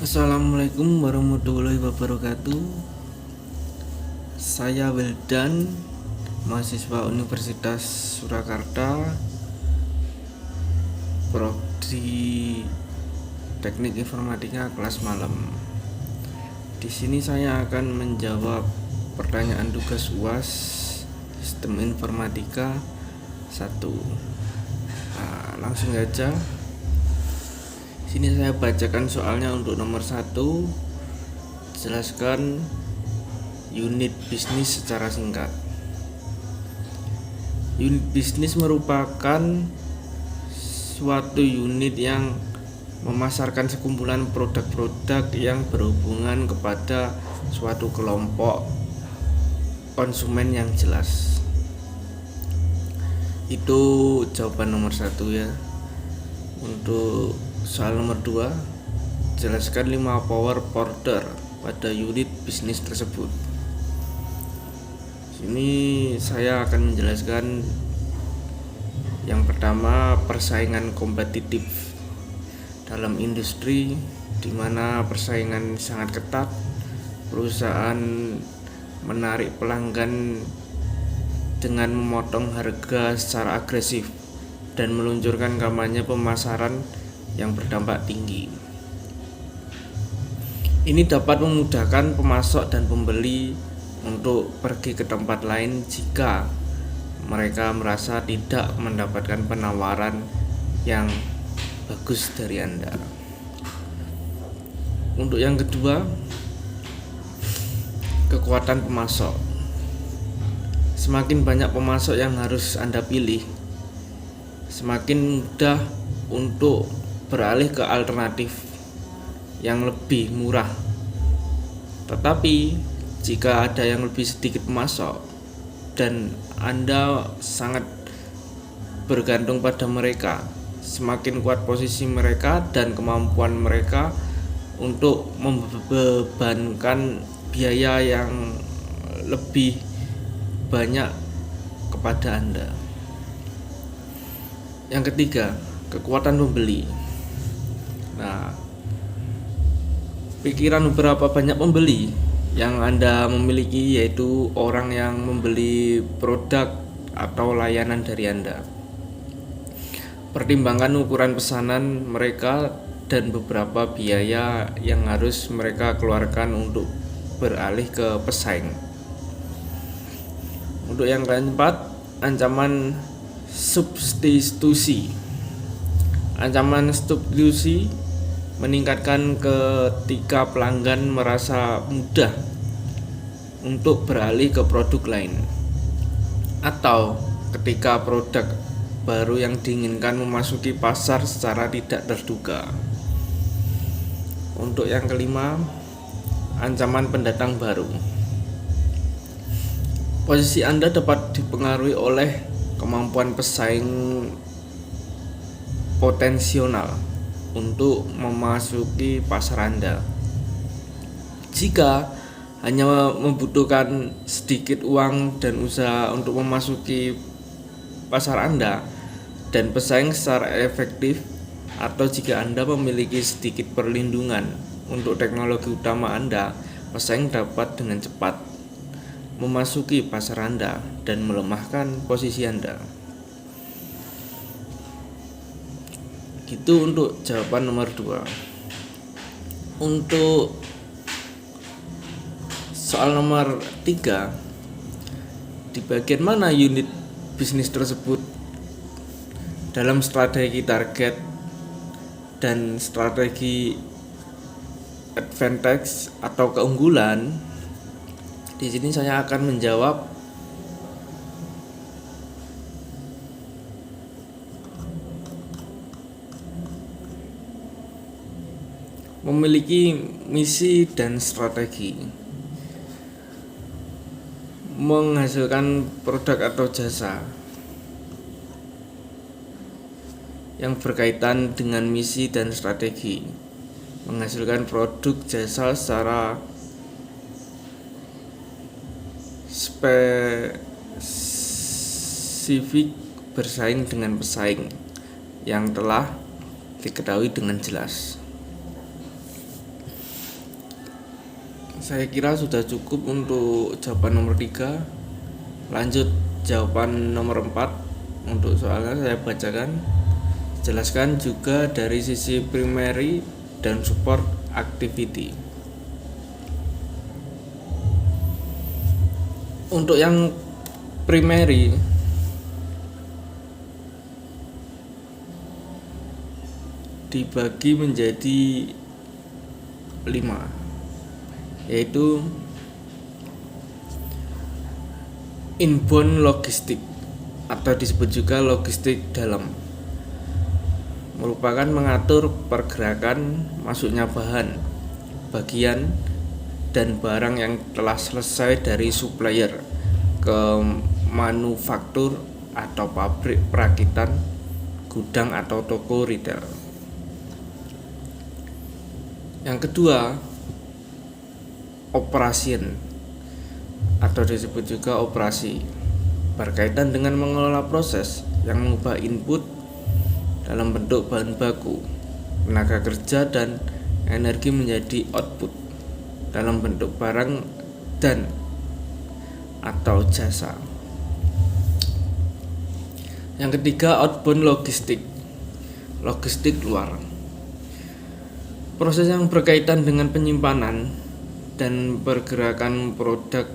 Assalamualaikum warahmatullahi wabarakatuh. Saya Wildan, mahasiswa Universitas Surakarta, prodi Teknik Informatika kelas malam. Di sini saya akan menjawab pertanyaan tugas UAS Sistem Informatika 1. Langsung aja. Sini saya bacakan soalnya. Untuk nomor 1, jelaskan unit bisnis secara singkat. Unit bisnis merupakan suatu unit yang memasarkan sekumpulan produk-produk yang berhubungan kepada suatu kelompok konsumen yang jelas. Itu jawaban nomor 1 ya. Untuk soal nomor 2, jelaskan 5 power order pada unit bisnis tersebut. Sini saya akan menjelaskan yang pertama, persaingan kompetitif dalam industri di mana persaingan sangat ketat. Perusahaan menarik pelanggan dengan memotong harga secara agresif dan meluncurkan kampanye pemasaran yang berdampak tinggi. Ini dapat memudahkan pemasok dan pembeli untuk pergi ke tempat lain jika mereka merasa tidak mendapatkan penawaran yang bagus dari Anda. Untuk yang kedua, kekuatan pemasok. Semakin banyak pemasok yang harus Anda pilih, semakin mudah untuk beralih ke alternatif yang lebih murah. Tetapi jika ada yang lebih sedikit pemasok dan Anda sangat bergantung pada mereka, semakin kuat posisi mereka dan kemampuan mereka untuk membebankan biaya yang lebih banyak kepada Anda. Yang ketiga, kekuatan pembeli. Pikiran beberapa banyak pembeli yang Anda memiliki, yaitu orang yang membeli produk atau layanan dari Anda. Pertimbangkan ukuran pesanan mereka dan beberapa biaya yang harus mereka keluarkan untuk beralih ke pesaing. Untuk yang keempat, ancaman substitusi. Ancaman substitusi meningkatkan ketika pelanggan merasa mudah untuk beralih ke produk lain, atau ketika produk baru yang diinginkan memasuki pasar secara tidak terduga. Untuk yang kelima, ancaman pendatang baru. Posisi Anda dapat dipengaruhi oleh kemampuan pesaing potensial untuk memasuki pasar Anda. Jika hanya membutuhkan sedikit uang dan usaha untuk memasuki pasar Anda dan pesaing secara efektif, atau jika Anda memiliki sedikit perlindungan untuk teknologi utama Anda, pesaing dapat dengan cepat memasuki pasar Anda dan melemahkan posisi Anda. Gitu untuk jawaban nomor 2. Untuk soal nomor 3, di bagian mana unit bisnis tersebut dalam strategi target dan strategi advantage atau keunggulan? Di sini saya akan menjawab memiliki misi dan strategi, menghasilkan produk atau jasa yang berkaitan dengan misi dan strategi, menghasilkan produk jasa secara spesifik, bersaing dengan pesaing yang telah diketahui dengan jelas. Saya kira sudah cukup untuk jawaban nomor 3. Lanjut jawaban nomor 4. Untuk soalnya saya bacakan. Jelaskan juga dari sisi primary dan support activity. Untuk yang primary dibagi menjadi 5, yaitu inbound logistik atau disebut juga logistik dalam, merupakan mengatur pergerakan masuknya bahan, bagian, dan barang yang telah selesai dari supplier ke manufaktur atau pabrik perakitan, gudang atau toko retail. Yang kedua, operation atau disebut juga operasi, berkaitan dengan mengelola proses yang mengubah input dalam bentuk bahan baku, tenaga kerja, dan energi menjadi output dalam bentuk barang dan atau jasa. Yang ketiga, outbound logistik, logistik luar, proses yang berkaitan dengan penyimpanan dan pergerakan produk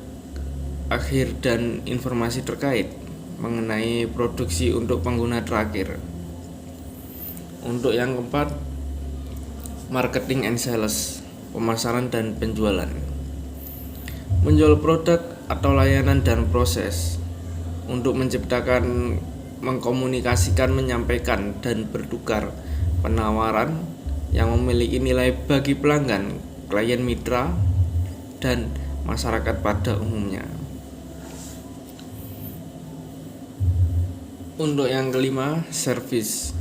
akhir dan informasi terkait mengenai produksi untuk pengguna terakhir. Untuk yang keempat, marketing and sales, pemasaran dan penjualan, menjual produk atau layanan dan proses untuk menciptakan, mengkomunikasikan, menyampaikan, dan bertukar penawaran yang memiliki nilai bagi pelanggan, klien mitra, dan masyarakat pada umumnya. Untuk yang kelima, service,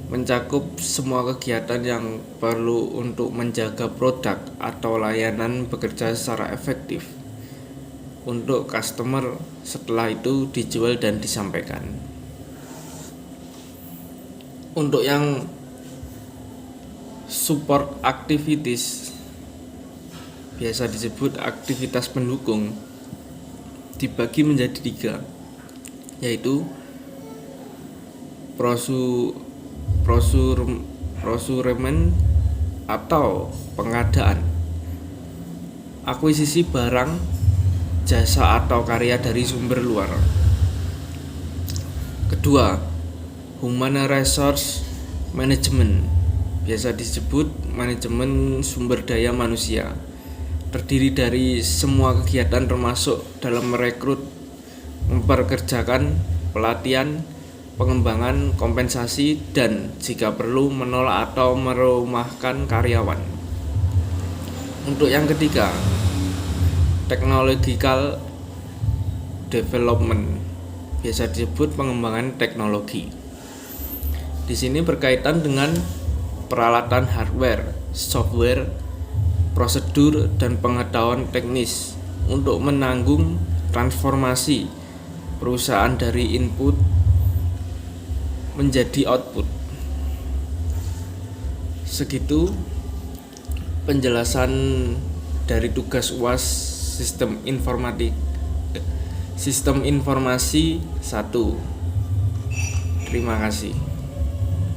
mencakup semua kegiatan yang perlu untuk menjaga produk atau layanan bekerja secara efektif untuk customer setelah itu dijual dan disampaikan. Untuk yang support activities, biasa disebut aktivitas pendukung, dibagi menjadi 3, yaitu procurement atau pengadaan, akuisisi barang, jasa atau karya dari sumber luar. Kedua, human resource management, biasa disebut manajemen sumber daya manusia, terdiri dari semua kegiatan termasuk dalam merekrut, memperkerjakan, pelatihan, pengembangan, kompensasi, dan jika perlu menolak atau merumahkan karyawan. Untuk yang ketiga, technological development, biasa disebut pengembangan teknologi. Di sini berkaitan dengan peralatan hardware, software, prosedur, dan pengetahuan teknis untuk menanggung transformasi perusahaan dari input menjadi output. Segitu penjelasan dari tugas UAS Sistem Informasi 1. Terima kasih.